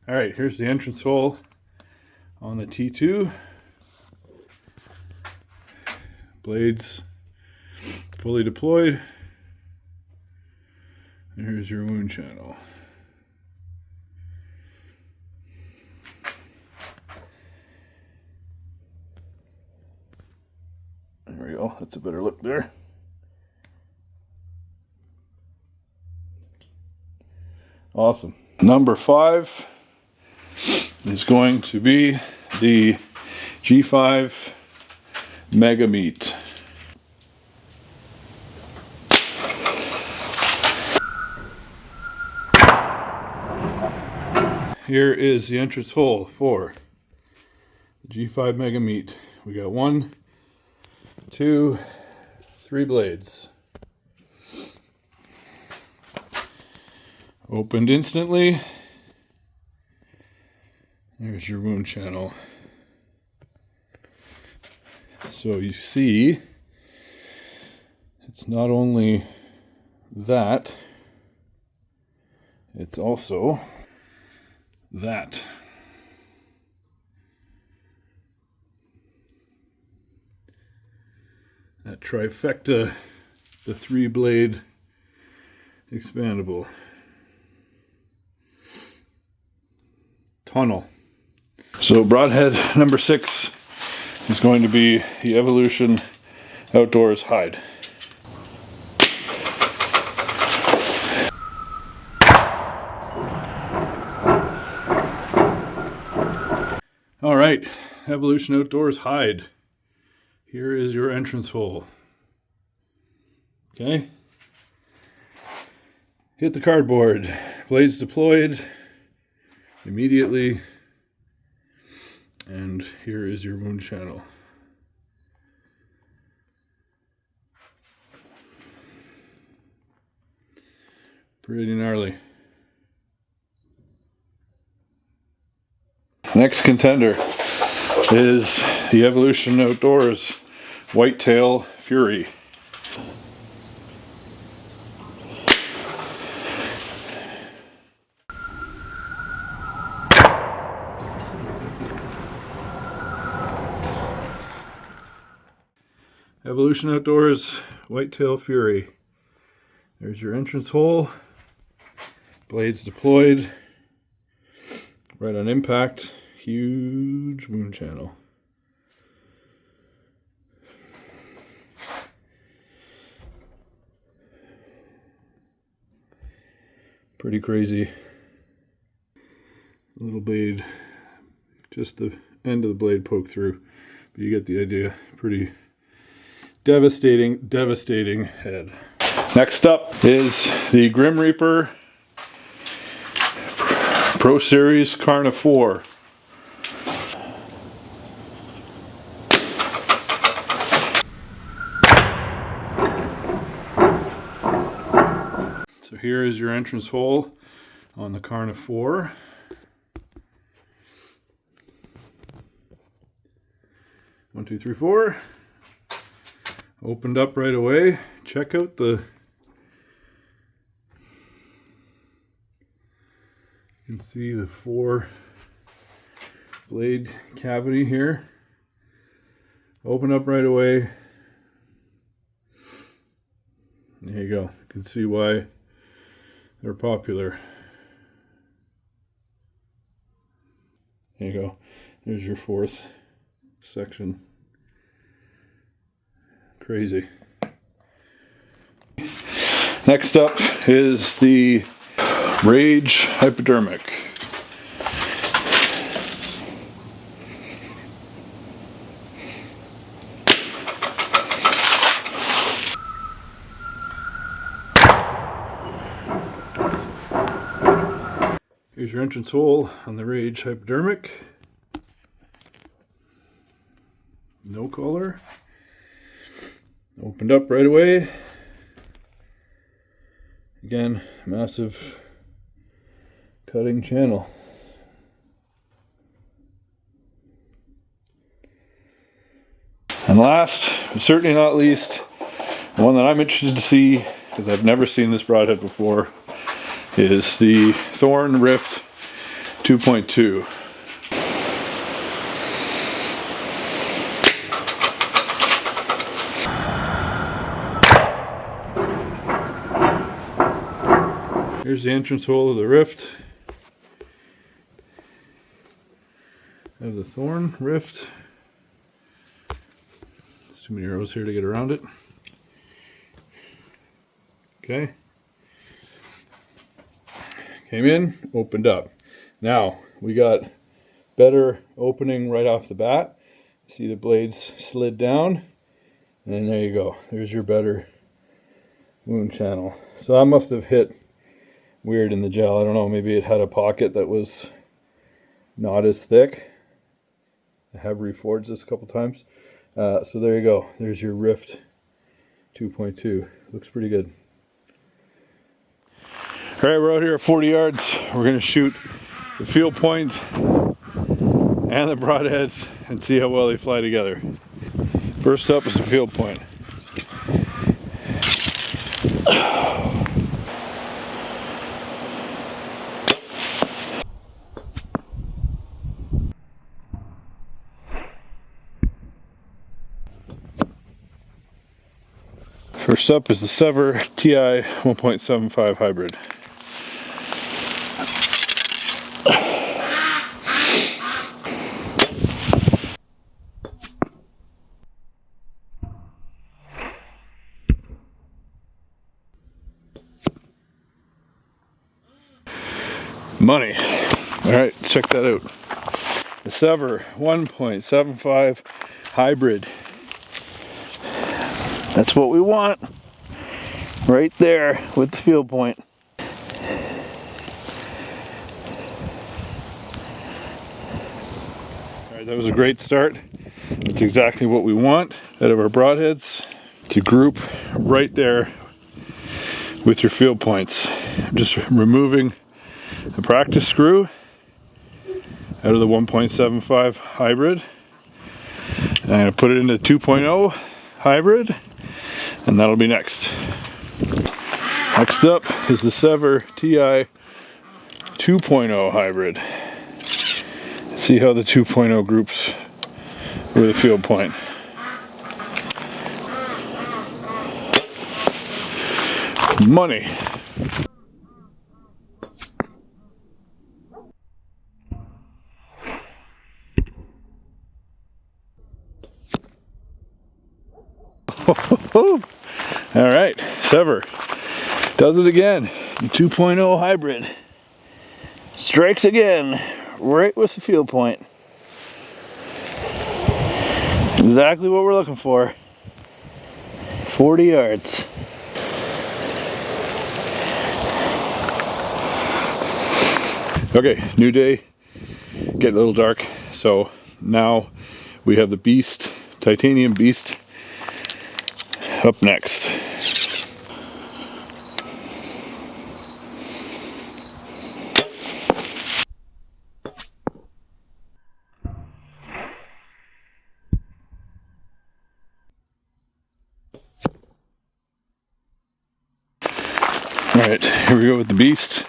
S1: All right, here's the entrance hole on the T2. Blades fully deployed. And here's your wound channel. There we go, that's a better look there. Awesome. Number 5 is going to be the G5 Mega Meat. Here is the entrance hole for the G5 Mega Meat. We got 1, 2, 3 blades. Opened instantly. There's your wound channel. So you see, it's not only that, it's also that. That trifecta, the 3-blade expandable tunnel. So broadhead number 6 is going to be the Evolution Outdoors Hyde. All right, Evolution Outdoors Hyde. Here is your entrance hole. Okay. Hit the cardboard. Blades deployed immediately. And here is your wound channel. Pretty gnarly. Next contender is the Evolution Outdoors Whitetail Fury. Evolution Outdoors Whitetail Fury. There's your entrance hole. Blades deployed. Right on impact. Huge wound channel. Pretty crazy. Little blade, just the end of the blade poked through, but you get the idea. Pretty devastating head. Next up is the Grim Reaper Pro Series Carni-Four. So here is your entrance hole on the Carni-Four. One, two, three, four. Opened up right away. Check out the... You can see the 4-blade cavity here. Open up right away. There you go. You can see why they're popular. There you go. There's your 4th section. Crazy. Next up is the Rage Hypodermic. Here's your entrance hole on the Rage Hypodermic. No collar. Opened up right away. Again, massive cutting channel. And last, but certainly not least, the one that I'm interested to see, because I've never seen this broadhead before, is the Thorn Rift 2.2. Here's the entrance hole of the Rift. I have the Thorn Rift. There's too many arrows here to get around it. Okay. Came in, opened up. Now, we got better opening right off the bat. See the blades slid down. And there you go. There's your better wound channel. So I must have hit weird in the gel. I don't know, maybe it had a pocket that was not as thick. I have reforged this a couple times. So there you go. There's your Rift 2.2. Looks pretty good. All right, we're out here at 40 yards. We're gonna shoot the field point and the broadheads and see how well they fly together. First up is the field point. First up is the Sever TI 1.75 hybrid. Money. All right, check that out. The Sever 1.75 hybrid. That's what we want. Right there with the field point. All right, that was a great start. That's exactly what we want out of our broadheads. To group right there with your field points. I'm just removing the practice screw out of the 1.75 hybrid. And I'm going to put it into 2.0 hybrid, and that'll be next. Next up is the Sever TI 2.0 hybrid. Let's see how the 2.0 groups with a field point. Money. All right, Sever does it again. The 2.0 hybrid strikes again, right with the field point. Exactly what we're looking for. 40 yards. Okay, new day. Getting a little dark, so now we have the Beast, Titanium Beast, up next. Alright, here we go with the Beast.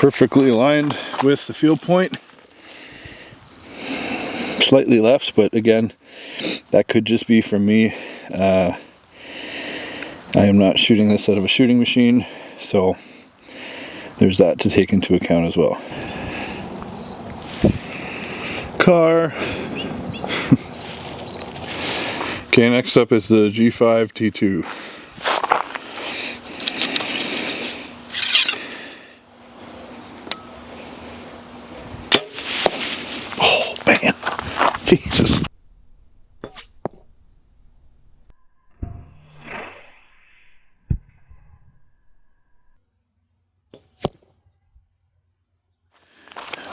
S1: Perfectly aligned with the field point. Slightly left, but again, that could just be from me. I am not shooting this out of a shooting machine, so there's that to take into account as well. Car. Okay, next up is the G5 T2. Oh man, Jesus.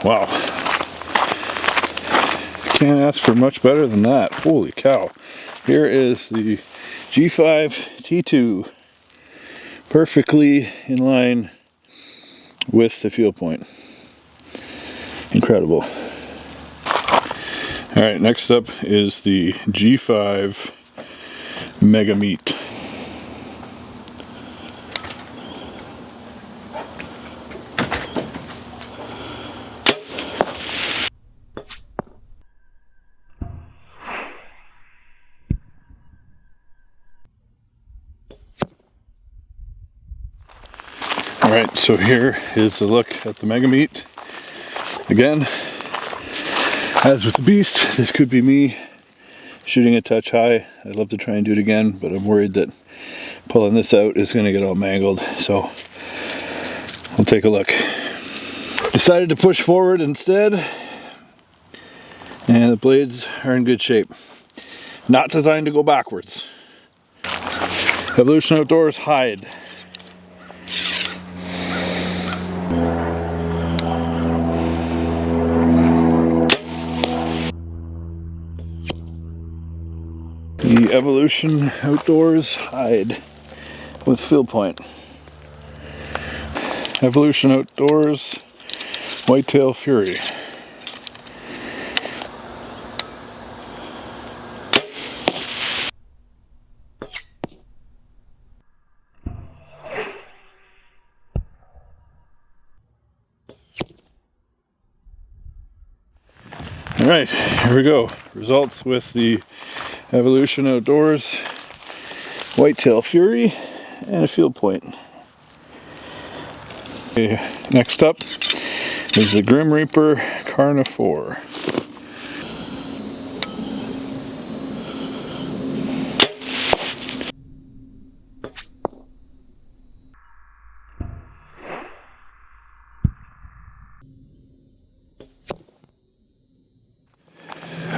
S1: Wow. Can't ask for much better than that. Holy cow. Here is the G5 T2. Perfectly in line with the field point. Incredible. Alright, next up is the G5 Mega Meat. Alright, so here is the look at the Mega Meat. Again, as with the Beast, this could be me shooting a touch high. I'd love to try and do it again, but I'm worried that pulling this out is going to get all mangled. So we'll take a look. Decided to push forward instead, and the blades are in good shape. Not designed to go backwards. Evolution Outdoors Hyde. The Evolution Outdoors Hyde with field point. Evolution Outdoors Whitetail Fury. Alright, here we go. Results with the Evolution Outdoors Whitetail Fury and a field point. Okay, next up is the Grim Reaper Carni-Four.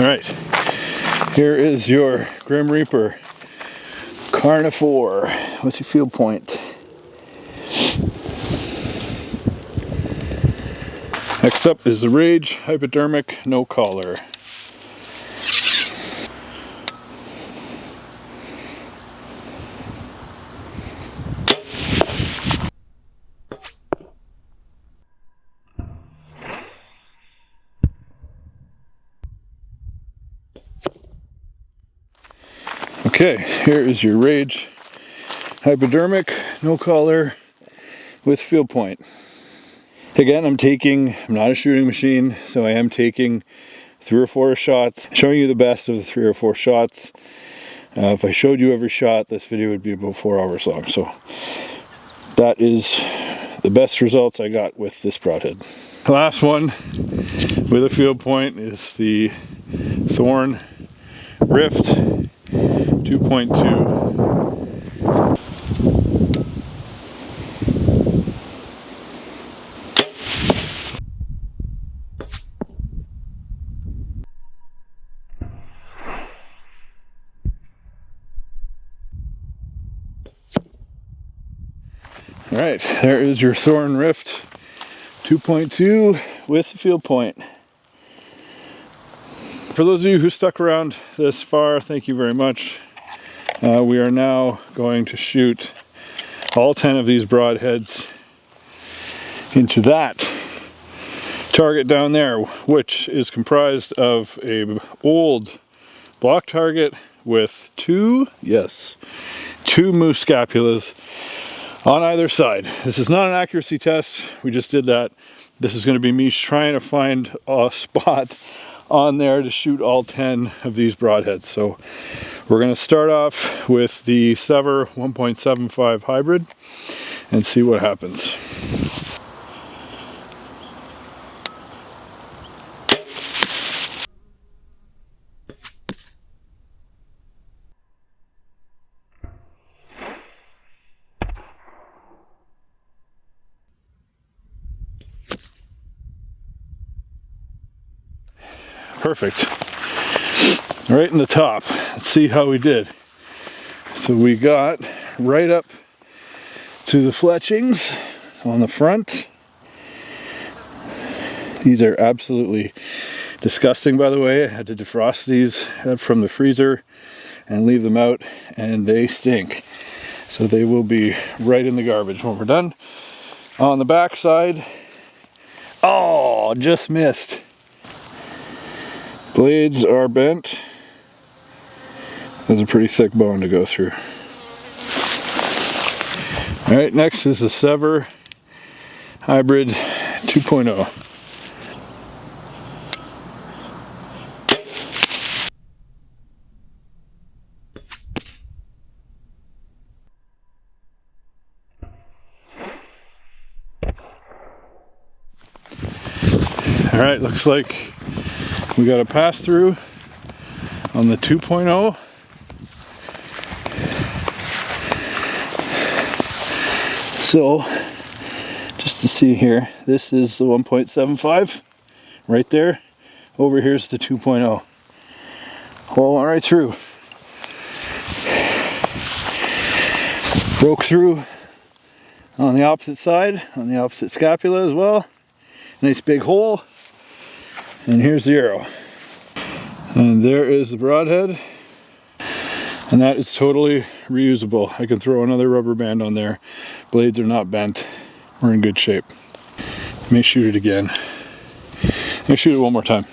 S1: Alright, here is your Grim Reaper Carni-Four with your field point. Next up is the Rage Hypodermic No Collar. Okay, here is your Rage Hypodermic No Collar with field point. Again, I'm not a shooting machine, so I am taking 3 or 4 shots, showing you the best of the 3 or 4 shots. If I showed you every shot, this video would be about 4 hours long. So that is the best results I got with this broadhead. The last one with a field point is the Thorn Rift 2.2. Alright, there is your Thorn Rift 2.2 with the field point. For those of you who stuck around this far, thank you very much. We are now going to shoot all 10 of these broadheads into that target down there, which is comprised of a old block target with two moose scapulas on either side. This is not an accuracy test, we just did that. This is going to be me trying to find a spot on there to shoot all 10 of these broadheads. So we're going to start off with the Sever 1.75 hybrid and see what happens. Perfect. Right in the top. Let's see how we did. So we got right up to the fletchings on the front These are absolutely disgusting, by the way. I had to defrost these from the freezer and leave them out, and they stink. So they will be right in the garbage when we're done. On the back side, oh, just missed. Blades are bent. That's a pretty thick bone to go through. All right, next is the Sever Hybrid 2.0. All right, looks like we got a pass through on the 2.0. So, just to see here, this is the 1.75 right there. Over here's the 2.0. Hole went right through. Broke through on the opposite side, on the opposite scapula as well. Nice big hole. And here's the arrow. And there is the broadhead. And that is totally reusable. I can throw another rubber band on there. Blades are not bent. We're in good shape. May shoot it again. May shoot it one more time.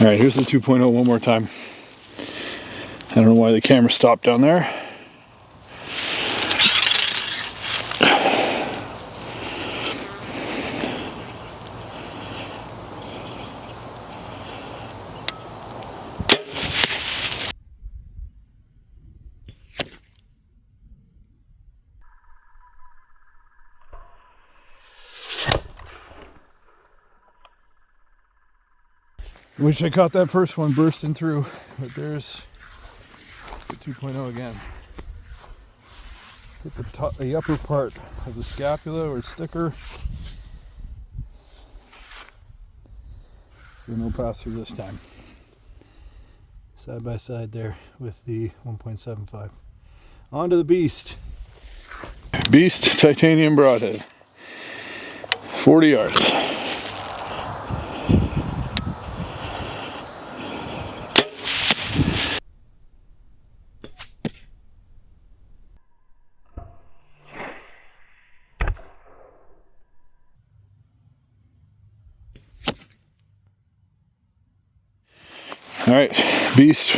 S1: Alright, here's the 2.0 one more time. I don't know why the camera stopped down there. Wish I caught that first one bursting through, but there's the 2.0 again. Hit the upper part of the scapula or sticker. So no pass through this time. Side by side there with the 1.75. On to the Beast. Beast titanium broadhead. 40 yards. All right, Beast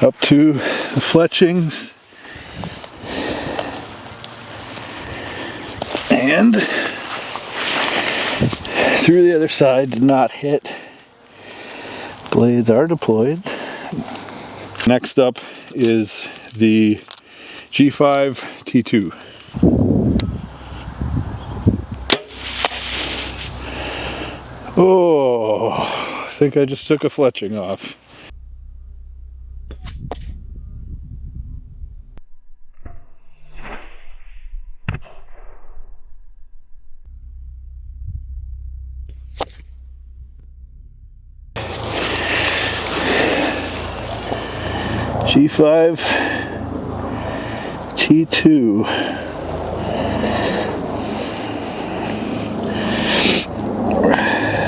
S1: up to the fletchings and through the other side. Did not hit. Blades are deployed. Next up is the G5 T2. Oh, I think I just took a fletching off. G5 T2.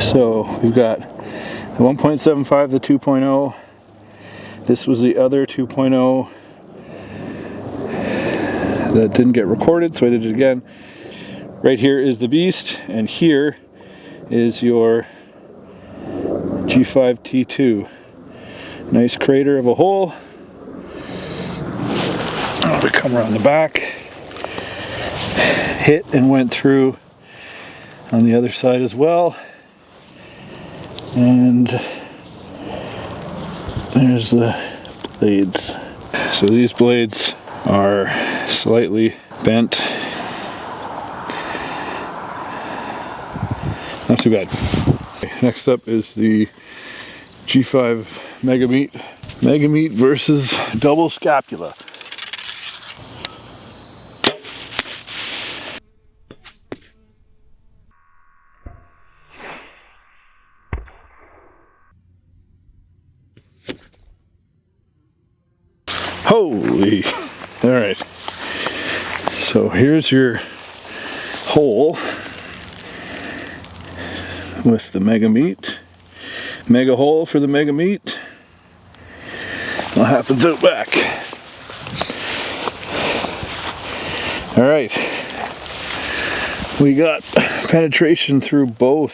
S1: So we've got the 1.75, the 2.0. This was the other 2.0 that didn't get recorded, so I did it again. Right here is the Beast, and here is your G5 T2. Nice crater of a hole. We come around the back. Hit and went through on the other side as well. And there's the blades. So these blades are slightly bent. Not too bad. Next up is the G5 Mega Meat. Mega Meat versus double scapula. Holy! Alright. So here's your hole. with the mega meat. Mega hole for the mega meat. What happens out back? Alright. We got penetration through both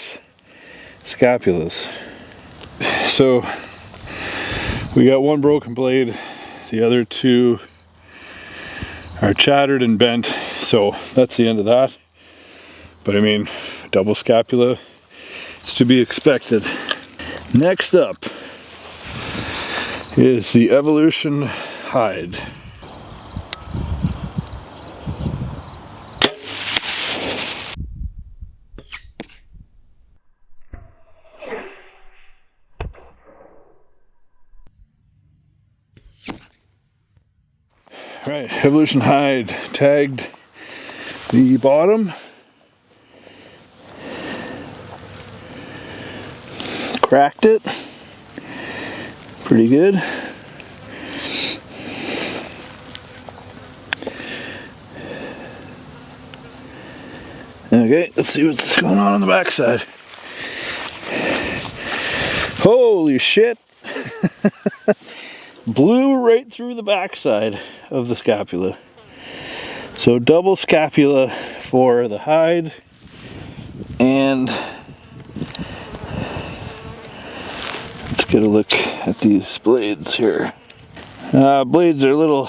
S1: scapulas. So we got one broken blade, the other two are shattered and bent, so that's the end of that. But I mean, double scapula, it's to be expected. Next up is the Evolution Hyde. Right, Evolution Hyde tagged the bottom, cracked it, pretty good. Okay, let's see what's going on the backside. Holy shit! Blew right through the backside of the scapula. So double scapula for the hide, and let's get a look at these blades here. Blades are a little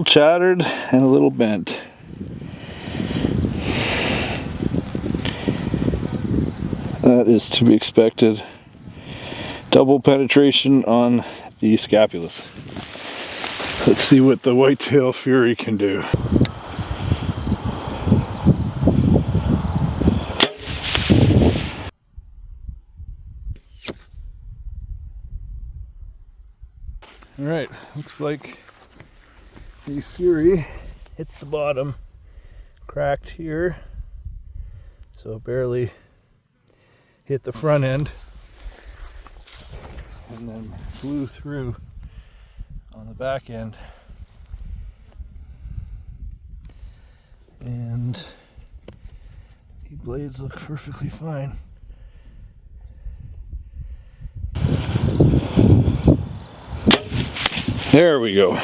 S1: shattered and a little bent. That is to be expected. Double penetration on the scapulas. Let's see what the Whitetail Fury can do. Alright, looks like the Fury hit the bottom, cracked here, so barely hit the front end, and then blew through on the back end. And the blades look perfectly fine. There we go.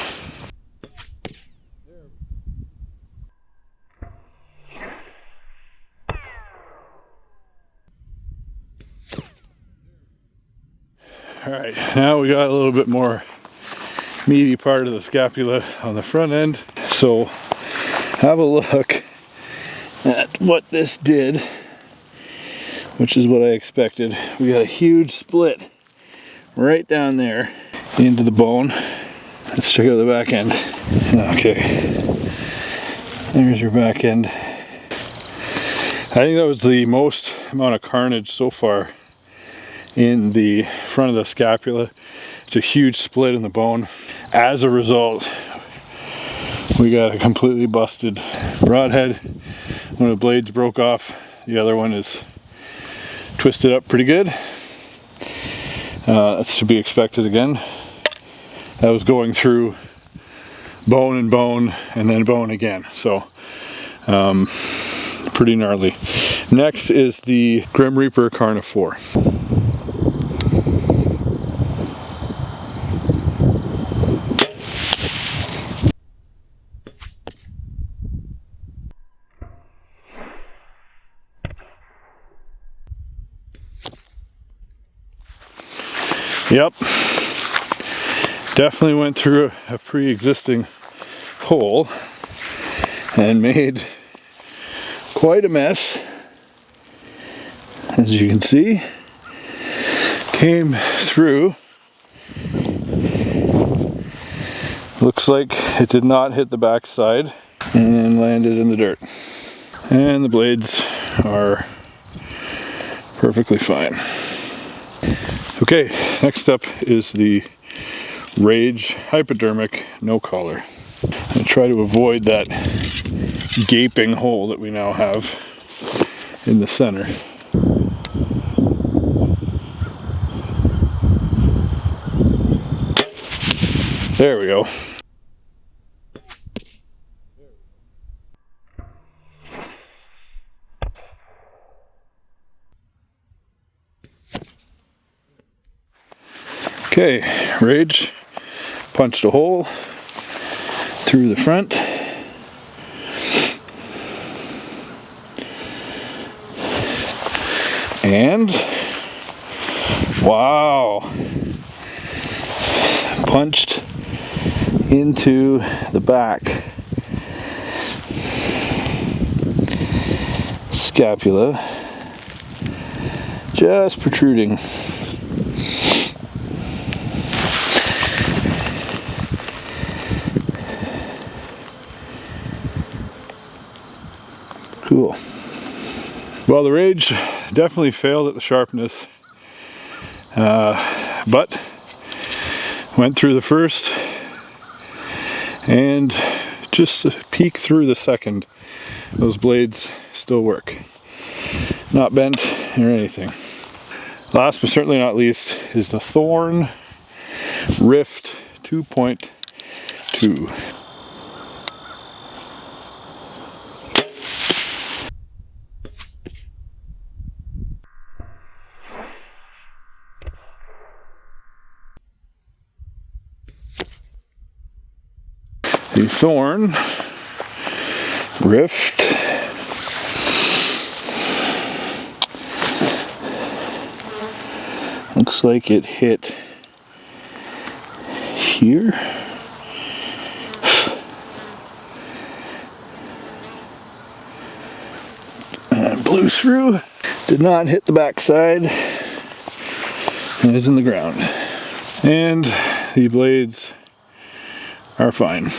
S1: Alright, now we got a little bit more meaty part of the scapula on the front end. So have a look at what this did, which is what I expected. We got a huge split right down there into the bone. Let's check out the back end. Okay, there's your back end. I think that was the most amount of carnage so far in the front of the scapula. It's a huge split in the bone. As a result, we got a completely busted broadhead. One of the blades broke off. The other one is twisted up pretty good. That's to be expected again. That was going through bone and bone and then bone again. So pretty gnarly. Next is the Grim Reaper Carni-Four. Yep, definitely went through a pre-existing hole and made quite a mess, as you can see. Came through. Looks like it did not hit the backside and landed in the dirt. And the blades are perfectly fine. Okay, next up is the Rage Hypodermic No Collar. I try to avoid that gaping hole that we now have in the center. There we go. Okay, Rage punched a hole through the front. And wow, punched into the back scapula, just protruding. Cool. Well, the Rage definitely failed at the sharpness, but went through the first and just a peek through the second. Those blades still work, not bent or anything. Last but certainly not least is the Thorn Rift 2.2. The Thorn Rift looks like it hit here. And blew through. Did not hit the backside. And is in the ground. And the blades are fine.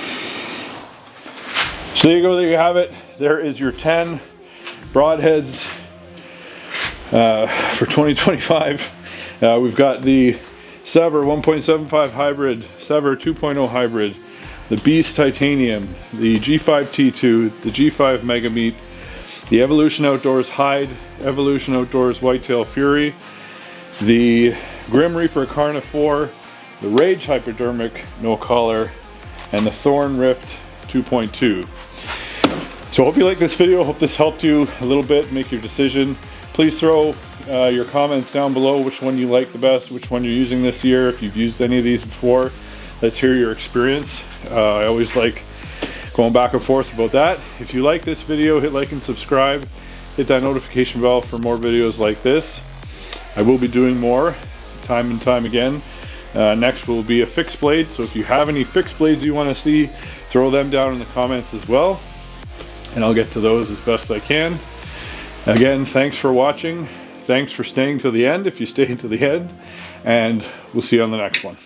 S1: So there you go, there you have it. There is your 10 broadheads for 2025. We've got the Sever 1.75 hybrid, Sever 2.0 hybrid, the Beast Titanium, the G5 T2, the G5 Mega Meat, the Evolution Outdoors Hyde, Evolution Outdoors Whitetail Fury, the Grim Reaper Carni-Four, the Rage Hypodermic No Collar, and the Thorn Rift 2.2. So I hope you liked this video. Hope this helped you a little bit make your decision. Please throw your comments down below, which one you like the best, which one you're using this year, if you've used any of these before. Let's hear your experience. I always like going back and forth about that. If you like this video, hit like and subscribe. Hit that notification bell for more videos like this. I will be doing more time and time again. Next will be a fixed blade, so if you have any fixed blades you want to see, throw them down in the comments as well, and I'll get to those as best I can. Again, thanks for watching. Thanks for staying to the end if you stayed to the end, and we'll see you on the next one.